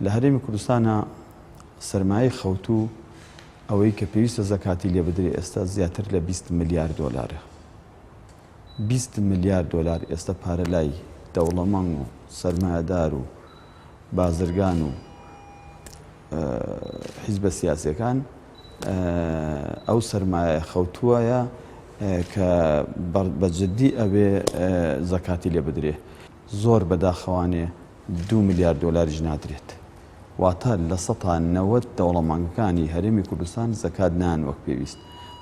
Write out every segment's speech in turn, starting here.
لە هەرێمی کوردستانە سەرمایەی خەوتوو ئەوەی کە پێویستە زەکاتی لێ بدرێت ئێستا زیاتر لە 20 ملیار دۆلارە. 20 ملیار دۆلار ئێستا پارە لای دەوڵەمەند و سەرمایەدار و بازرگان و حیزبە سیاسیەکان ئەو سەرمایە خەوتووەیە کە بەجددی ئەوێ زەکاتی لێ بدرێ. زۆر بەداخەوانێ 2 ملیار دۆلاریش نادرێت. واتە لە 190 دەوڵەمەندەکانی هەرێمی کوردستان زەکات نان وەک پێویست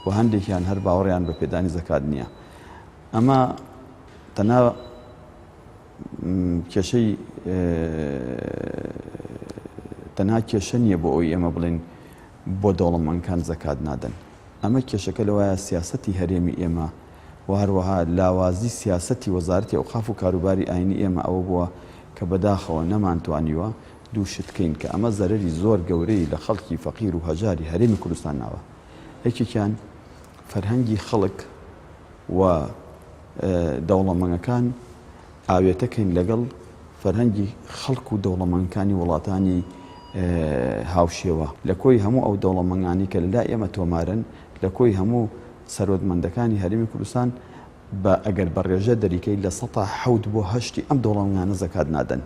و هەندێکیان هەر باوەڕیان بە پێدانی زەکات نییە. ئەمە تەنها کێشەی تەنها کێشە نییە بۆ ئەوی ئێمە بڵێن بۆ دەوڵەمەندەکان زەکات نادەن. ئەمە کێشەکە لەوایە سیاسەتی هەرێمی ئێمە و هەروەها لاوازی سیاسەتی وەزارەتی ئەوقاف و کاروباری ئاینی ئێمە ئەوە بووە کە بەداخەوە نەمانتوانیوە دوو شتکەین کە ئەمە زەرەری زۆر گەورەی لە خەڵکی فەقیر و هەژاری هەرێمی کوردستان ناوە. یەکێکیان فەرهەنگی خەڵک و دەوڵەمەندەکان ئاوێتەکەین لەگەڵ فەرهەنگی خەڵک و دەوڵەمەندەکانی وڵاتانی هاوشێوە لە کۆی هەموو ئەو دەوڵەمەندانی کە لەلای ئێمە تۆمارن لە کۆی هەموو سەرۆتمەندەکانی هەرێمی کوردستان بە ئەگەر بە ڕێژە دەریکەی لە 100 بۆ 8 ئەم دەوڵەمەندانە زەکات نادەن.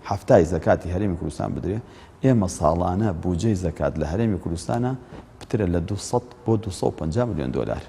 هەفتای زەکاتی هەرێمی کوردستان بدرێ. ئێمە ساڵانە بودجەی زەکات لە هەرێمی کوردستانە پترە لە 200 بۆ 250 ملیۆن دۆلار.